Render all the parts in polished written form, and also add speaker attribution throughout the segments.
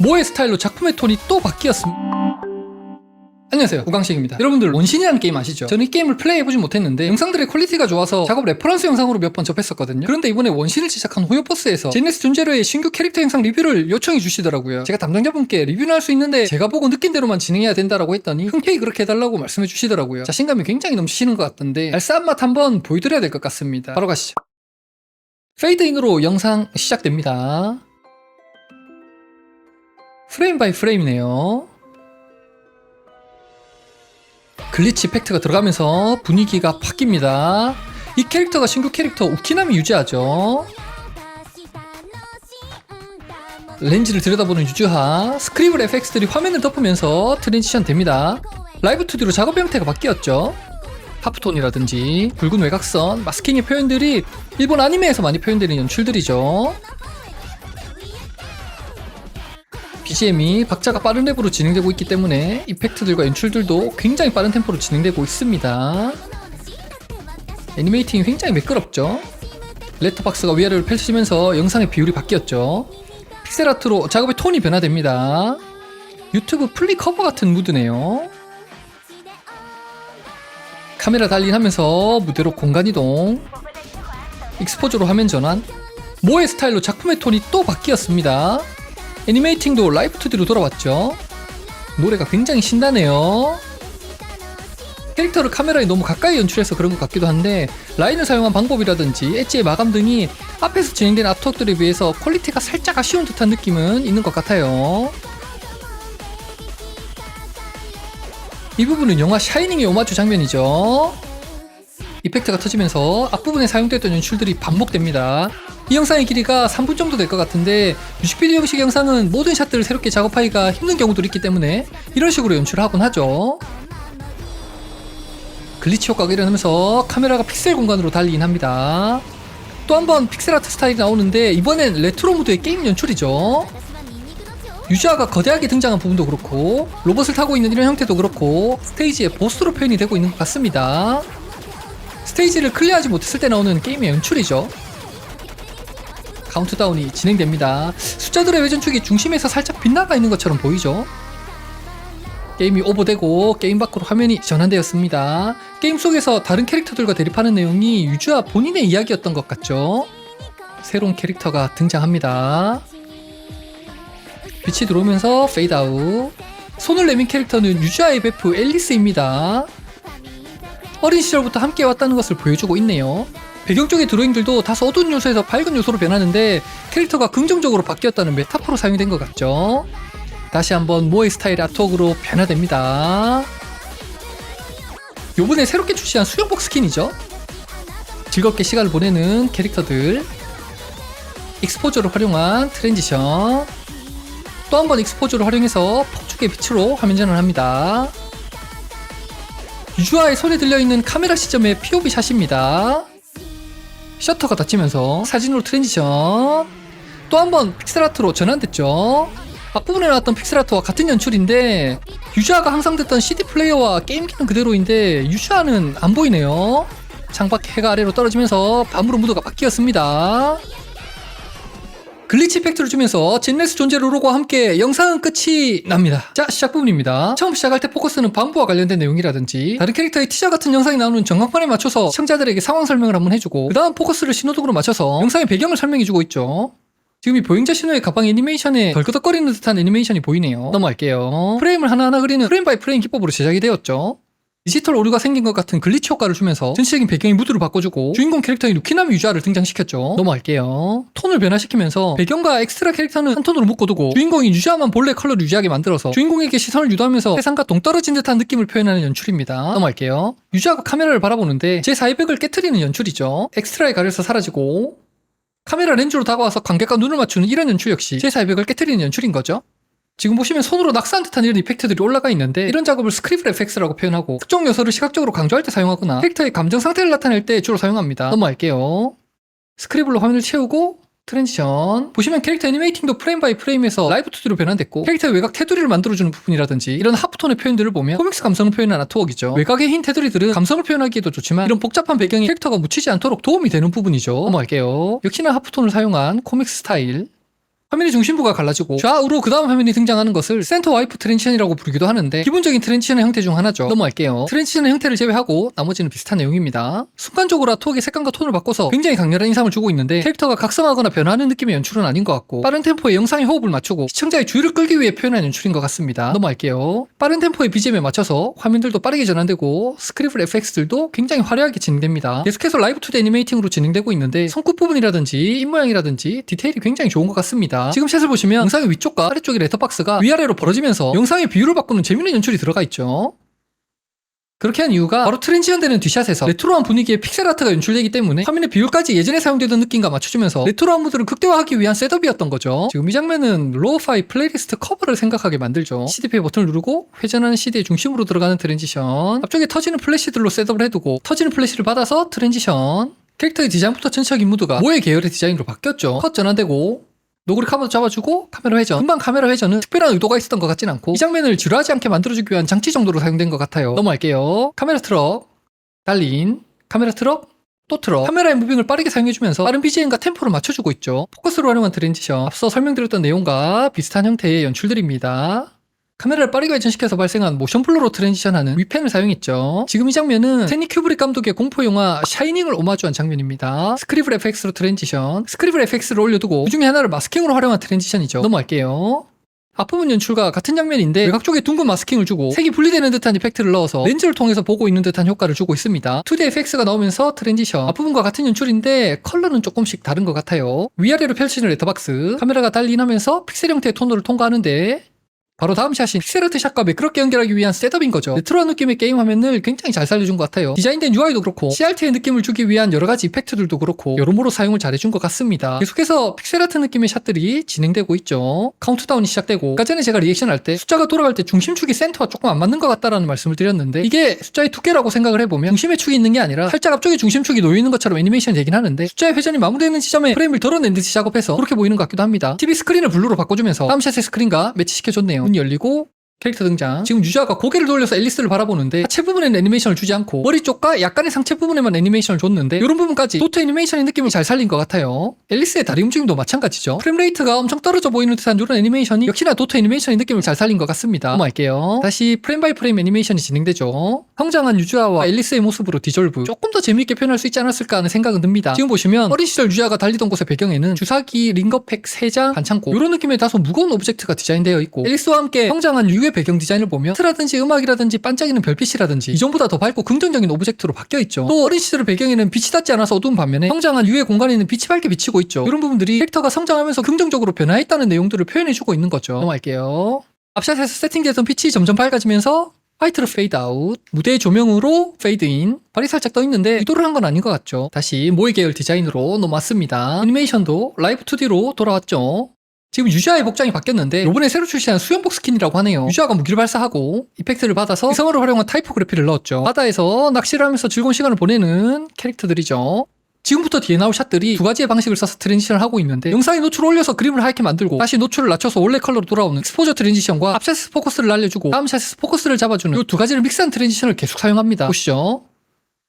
Speaker 1: 모의 스타일로 작품의 톤이 또 바뀌었습니다. 안녕하세요, 우광식입니다. 여러분들 원신이라는 게임 아시죠? 저는 이 게임을 플레이해보진 못했는데 영상들의 퀄리티가 좋아서 작업 레퍼런스 영상으로 몇 번 접했었거든요. 그런데 이번에 원신을 제작한 호요버스에서 제네스 존제로의 신규 캐릭터 영상 리뷰를 요청해 주시더라고요. 제가 담당자분께 리뷰는 할 수 있는데 제가 보고 느낀 대로만 진행해야 된다라고 했더니 흔쾌히 그렇게 해달라고 말씀해 주시더라고요. 자신감이 굉장히 넘치시는 것 같던데 알싸한 맛 한번 보여드려야 될 것 같습니다. 바로 가시죠. 페이드인으로 영상 시작됩니다. 프레임 바이 프레임이네요. 글리치 이펙트가 들어가면서 분위기가 바뀝니다. 이 캐릭터가 신규 캐릭터 우키나미 유즈하죠. 렌즈를 들여다보는 유즈하, 스크리블 FX들이 화면을 덮으면서 트랜지션 됩니다. 라이브 2D로 작업 형태가 바뀌었죠. 하프톤이라든지 붉은 외곽선, 마스킹의 표현들이 일본 아니메에서 많이 표현되는 연출들이죠. BGM이 박자가 빠른 랩으로 진행되고 있기 때문에 이펙트들과 연출들도 굉장히 빠른 템포로 진행되고 있습니다. 애니메이팅이 굉장히 매끄럽죠. 레터박스가 위아래로 펼쳐지면서 영상의 비율이 바뀌었죠. 픽셀아트로 작업의 톤이 변화됩니다. 유튜브 플리 커버 같은 무드네요. 카메라 달린하면서 무대로 공간이동, 익스포저로 화면 전환, 모의 스타일로 작품의 톤이 또 바뀌었습니다. 애니메이팅도 라이브 2D로 돌아왔죠. 노래가 굉장히 신나네요. 캐릭터를 카메라에 너무 가까이 연출해서 그런 것 같기도 한데 라인을 사용한 방법이라든지 엣지의 마감 등이 앞에서 진행된 아트웍들에 비해서 퀄리티가 살짝 아쉬운 듯한 느낌은 있는 것 같아요. 이 부분은 영화 샤이닝의 오마주 장면이죠. 이펙트가 터지면서 앞부분에 사용됐던 연출들이 반복됩니다. 이 영상의 길이가 3분 정도 될 것 같은데 뮤직비디오 형식 영상은 모든 샷들을 새롭게 작업하기가 힘든 경우도 있기 때문에 이런 식으로 연출을 하곤 하죠. 글리치 효과가 일어나면서 카메라가 픽셀 공간으로 달리긴 합니다. 또 한 번 픽셀 아트 스타일이 나오는데 이번엔 레트로 무드의 게임 연출이죠. 유즈아가 거대하게 등장한 부분도 그렇고 로봇을 타고 있는 이런 형태도 그렇고 스테이지의 보스로 표현이 되고 있는 것 같습니다. 스테이지를 클리어하지 못했을 때 나오는 게임의 연출이죠. 카운트다운이 진행됩니다. 숫자들의 회전축이 중심에서 살짝 빗나가 있는 것처럼 보이죠. 게임이 오버되고 게임 밖으로 화면이 전환되었습니다. 게임 속에서 다른 캐릭터들과 대립하는 내용이 유즈아 본인의 이야기였던 것 같죠. 새로운 캐릭터가 등장합니다. 빛이 들어오면서 페이드 아웃. 손을 내민 캐릭터는 유즈아의 베프 앨리스입니다. 어린 시절부터 함께 왔다는 것을 보여주고 있네요. 배경 쪽의 드로잉들도 다소 어두운 요소에서 밝은 요소로 변하는데 캐릭터가 긍정적으로 바뀌었다는 메타포로 사용된 것 같죠. 다시 한번 모의 스타일의 아트웍으로 변화됩니다. 요번에 새롭게 출시한 수영복 스킨이죠. 즐겁게 시간을 보내는 캐릭터들, 익스포저를 활용한 트랜지션, 또 한 번 익스포저를 활용해서 폭죽의 빛으로 화면 전환합니다. 유즈아의 손에 들려있는 카메라 시점의 POV 샷입니다. 셔터가 닫히면서 사진으로 트랜지션, 또 한 번 픽셀아트로 전환됐죠. 앞부분에 나왔던 픽셀아트와 같은 연출인데 유즈아가 항상 됐던 CD 플레이어와 게임기는 그대로인데 유즈아는 안 보이네요. 창밖 해가 아래로 떨어지면서 밤으로 무드가 바뀌었습니다. 글리치 이펙트를 주면서 제네스 존제로로와 함께 영상은 끝이 납니다. 자, 시작 부분입니다. 처음 시작할 때 포커스는 방부와 관련된 내용이라든지 다른 캐릭터의 티저 같은 영상이 나오는 전광판에 맞춰서 시청자들에게 상황 설명을 한번 해주고 그 다음 포커스를 신호등으로 맞춰서 영상의 배경을 설명해주고 있죠. 지금 이 보행자 신호의 가방 애니메이션에 덜끄덕거리는 듯한 애니메이션이 보이네요. 넘어갈게요. 프레임을 하나하나 그리는 프레임 바이 프레임 기법으로 제작이 되었죠. 디지털 오류가 생긴 것 같은 글리치 효과를 주면서 전체적인 배경의 무드를 바꿔주고 주인공 캐릭터인 루키나미 유즈아를 등장시켰죠. 넘어갈게요. 톤을 변화시키면서 배경과 엑스트라 캐릭터는 한 톤으로 묶어두고 주인공인 유즈아만 본래 컬러를 유지하게 만들어서 주인공에게 시선을 유도하면서 세상과 동떨어진 듯한 느낌을 표현하는 연출입니다. 넘어갈게요. 유즈아가 카메라를 바라보는데 제4회백을 깨트리는 연출이죠. 엑스트라에 가려서 사라지고 카메라 렌즈로 다가와서 관객과 눈을 맞추는 이런 연출 역시 제4회백을 깨트리는 연출인 거죠. 지금 보시면 손으로 낙서한 듯한 이런 이펙트들이 올라가 있는데 이런 작업을 스크립트 FX라고 표현하고 특정 요소를 시각적으로 강조할 때 사용하거나 캐릭터의 감정 상태를 나타낼 때 주로 사용합니다. 넘어갈게요. 스크리블로 화면을 채우고 트랜지션. 보시면 캐릭터 애니메이팅도 프레임 바이 프레임에서 라이브 2D로 변환됐고 캐릭터의 외곽 테두리를 만들어주는 부분이라든지 이런 하프톤의 표현들을 보면 코믹스 감성을 표현한 아트웍이죠. 외곽의 흰 테두리들은 감성을 표현하기에도 좋지만 이런 복잡한 배경에 캐릭터가 묻히지 않도록 도움이 되는 부분이죠. 넘어갈게요. 역시나 하프톤을 사용한 코믹스 스타일. 화면의 중심부가 갈라지고 좌우로 그 다음 화면이 등장하는 것을 센터 와이프 트랜지션이라고 부르기도 하는데 기본적인 트랜지션의 형태 중 하나죠. 넘어갈게요. 트랜지션의 형태를 제외하고 나머지는 비슷한 내용입니다. 순간적으로 아트웍의 색감과 톤을 바꿔서 굉장히 강렬한 인상을 주고 있는데 캐릭터가 각성하거나 변하는 느낌의 연출은 아닌 것 같고 빠른 템포의 영상의 호흡을 맞추고 시청자의 주의를 끌기 위해 표현한 연출인 것 같습니다. 넘어갈게요. 빠른 템포의 BGM에 맞춰서 화면들도 빠르게 전환되고 스크립트 FX들도 굉장히 화려하게 진행됩니다. 계속해서 라이브 2D 애니메이팅으로 진행되고 있는데 손끝 부분이라든지 입모양이라든지 디테일이 굉장히 좋은 것 같습니다. 지금 샷을 보시면 영상의 위쪽과 아래쪽의 레터박스가 위아래로 벌어지면서 영상의 비율을 바꾸는 재밌는 연출이 들어가 있죠. 그렇게 한 이유가 바로 트랜지션 되는 뒤샷에서 레트로한 분위기의 픽셀 아트가 연출되기 때문에 화면의 비율까지 예전에 사용되던 느낌과 맞춰주면서 레트로한 무드를 극대화하기 위한 셋업이었던 거죠. 지금 이 장면은 로우파이 플레이리스트 커버를 생각하게 만들죠. CDP의 버튼을 누르고 회전하는 CD의 중심으로 들어가는 트랜지션, 앞쪽에 터지는 플래시들로 셋업을 해두고 터지는 플래시를 받아서 트랜지션, 캐릭터의 디자인부터 전체적인 무드가 모의 계열의 디자인으로 바뀌었죠. 컷 전환되고 노그리 카메라 잡아주고 카메라 회전. 금방 카메라 회전은 특별한 의도가 있었던 것 같진 않고 이 장면을 지루하지 않게 만들어주기 위한 장치 정도로 사용된 것 같아요. 넘어갈게요. 카메라 트럭, 달린, 카메라 트럭, 또 트럭. 카메라의 무빙을 빠르게 사용해주면서 빠른 BGM과 템포를 맞춰주고 있죠. 포커스로 활용한 트랜지션. 앞서 설명드렸던 내용과 비슷한 형태의 연출들입니다. 카메라를 빠르게 회전시켜서 발생한 모션 블러로 트랜지션하는 위펜을 사용했죠. 지금 이 장면은 스탠리 큐브릭 감독의 공포영화 샤이닝을 오마주한 장면입니다. 스크립트 FX로 트랜지션, 스크립트 FX를 올려두고 그 중에 하나를 마스킹으로 활용한 트랜지션이죠. 넘어갈게요. 앞부분 연출과 같은 장면인데 외곽 쪽에 둥근 마스킹을 주고 색이 분리되는 듯한 이펙트를 넣어서 렌즈를 통해서 보고 있는 듯한 효과를 주고 있습니다. 2D FX가 나오면서 트랜지션, 앞부분과 같은 연출인데 컬러는 조금씩 다른 것 같아요. 위아래로 펼치는 레터박스, 카메라가 달린하면서 픽셀 형태의 톤으로 통과하는데 바로 다음 샷이 픽셀아트 샷과 매끄럽게 연결하기 위한 셋업인 거죠. 레트로한 느낌의 게임 화면을 굉장히 잘 살려준 것 같아요. 디자인된 UI도 그렇고 CRT의 느낌을 주기 위한 여러가지 이펙트들도 그렇고 여러모로 사용을 잘해준 것 같습니다. 계속해서 픽셀아트 느낌의 샷들이 진행되고 있죠. 카운트다운이 시작되고 아까 전에 제가 리액션할 때 숫자가 돌아갈 때 중심축이 센터와 조금 안 맞는 것 같다라는 말씀을 드렸는데 이게 숫자의 두께라고 생각을 해보면 중심의 축이 있는 게 아니라 살짝 앞쪽에 중심축이 놓여있는 것처럼 애니메이션이 되긴 하는데 숫자의 회전이 마무리되는 지점에 프레임을 덜어낸 듯이 작업해서 그렇게 보이는 것 같기도 합니다. TV 스크린을 블루로 바꿔주면서 다음 샷의 스크린과 매치시켜줬네요. 문이 열리고 캐릭터 등장. 지금 유저가 고개를 돌려서 앨리스를 바라보는데 하체 부분에는 애니메이션을 주지 않고 머리 쪽과 약간의 상체 부분에만 애니메이션을 줬는데 이런 부분까지 도트 애니메이션의 느낌을 잘 살린 것 같아요. 앨리스의 다리 움직임도 마찬가지죠. 프레임레이트가 엄청 떨어져 보이는 듯한 이런 애니메이션이 역시나 도트 애니메이션의 느낌을 잘 살린 것 같습니다. 넘어갈게요. 다시 프레임 바이 프레임 애니메이션이 진행되죠. 성장한 유주아와 앨리스의 모습으로 디졸브. 조금 더 재미있게 표현할 수 있지 않았을까 하는 생각은 듭니다. 지금 보시면 어린 시절 유주아가 달리던 곳의 배경에는 주사기, 링거팩 3장, 반창고 이런 느낌의 다소 무거운 오브젝트가 디자인되어 있고 앨리스와 함께 성장한 유의 배경 디자인을 보면 트라든지 음악이라든지 반짝이는 별빛이라든지 이전보다 더 밝고 긍정적인 오브젝트로 바뀌어 있죠. 또 어린 시절의 배경에는 빛이 닿지 않아서 어두운 반면에 성장한 유의 공간에는 빛이 밝게 비치고 있죠. 이런 부분들이 캐릭터가 성장하면서 긍정적으로 변화했다는 내용들을 표현해주고 있는 거죠. 넘어갈게요. 앞샷에서 세팅되던 빛이 점점 밝아지면서 화이트로 페이드 아웃, 무대의 조명으로 페이드 인, 발이 살짝 떠 있는데 의도를 한 건 아닌 것 같죠. 다시 모의 계열 디자인으로 넘어왔습니다. 애니메이션도 라이브 2D로 돌아왔죠. 지금 유저아의 복장이 바뀌었는데 요번에 새로 출시한 수영복 스킨이라고 하네요. 유저아가 무기를 발사하고 이펙트를 받아서 위성으로 활용한 타이포그래피를 넣었죠. 바다에서 낚시를 하면서 즐거운 시간을 보내는 캐릭터들이죠. 지금부터 뒤에 나올 샷들이 두 가지의 방식을 써서 트랜지션을 하고 있는데 영상에 노출을 올려서 그림을 하얗게 만들고 다시 노출을 낮춰서 원래 컬러로 돌아오는 익스포저 트랜지션과 앞샷에서 포커스를 날려주고 다음 샷에서 포커스를 잡아주는 이 두 가지를 믹스한 트랜지션을 계속 사용합니다. 보시죠.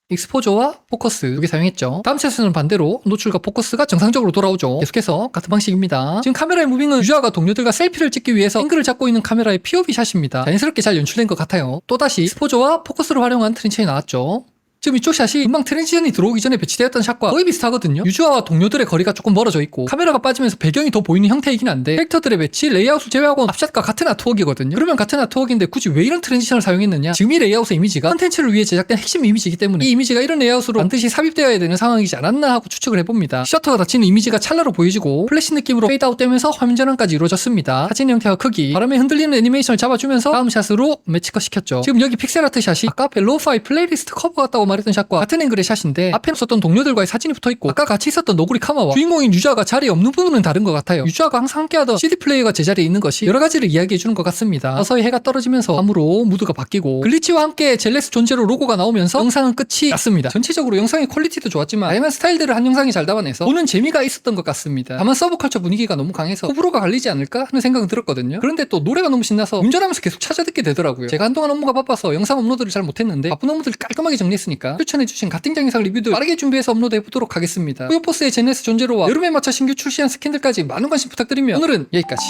Speaker 1: 익스포저와 포커스 두 개 사용했죠. 다음 샷에서는 반대로 노출과 포커스가 정상적으로 돌아오죠. 계속해서 같은 방식입니다. 지금 카메라의 무빙은 유저아가 동료들과 셀피를 찍기 위해서 앵글을 잡고 있는 카메라의 POV 샷입니다. 자연스럽게 잘 연출된 것 같아요. 또다시 익스포저와 포커스를 활용한 트랜지션이 나왔죠. 지금 이쪽 샷이 금방 트랜지션이 들어오기 전에 배치되었던 샷과 거의 비슷하거든요. 유저아와 동료들의 거리가 조금 멀어져 있고 카메라가 빠지면서 배경이 더 보이는 형태이긴 한데 캐릭터들의 배치, 레이아웃을 제외하고 앞샷과 같은 아트웍이거든요. 그러면 같은 아트웍인데 굳이 왜 이런 트랜지션을 사용했느냐? 지금 이 레이아웃의 이미지가 컨텐츠를 위해 제작된 핵심 이미지이기 때문에 이 이미지가 이런 레이아웃으로 반드시 삽입되어야 되는 상황이지 않았나 하고 추측을 해봅니다. 셔터가 닫히는 이미지가 찰나로 보여지고 플래시 느낌으로 페이드아웃 되면서 화면 전환까지 이루어졌습니다. 사진 형태와 크기, 바람에 흔들리는 애니메이션을 잡아주면서 다음 샷으로 매치컷 시켰죠. 지금 여기 픽셀아트 샷이 아까 벨로우파이 플레이리스트 커버 같다고 말했던 샷과 같은 앵글의 샷인데 앞에 있었던 동료들과의 사진이 붙어있고 아까 같이 있었던 노구리 카마와 주인공인 유저아가 자리에 없는 부분은 다른 것 같아요. 유저아가 항상 함께하던 CD 플레이어가 제자리에 있는 것이 여러가지를 이야기해주는 것 같습니다. 서서히 해가 떨어지면서 밤으로 무드가 바뀌고 글리치와 함께 젤레스 존재로 로고가 나오면서 영상은 끝이 났습니다. 전체적으로 영상의 퀄리티도 좋았지만 다양한 스타일들을 한 영상이 잘 담아내서 보는 재미가 있었던 것 같습니다. 다만 서브컬처 분위기가 너무 강해서 호불호가 갈리지 않을까 하는 생각은 들었거든요. 그런데 또 노래가 너무 신나서 운전하면서 계속 찾아 듣게 되더라고요. 제가 한동안 업무가 바빠서 영상 업로드를 잘 못했는데 바쁜 업무들을 깔끔하게 정리했으니까 않으셨습니까? 추천해주신 가팅장 영상 리뷰도 빠르게 준비해서 업로드해보도록 하겠습니다. 뿌요포스의 제네스 존제로와 여름에 맞춰 신규 출시한 스킨들까지 많은 관심 부탁드리며 오늘은 여기까지.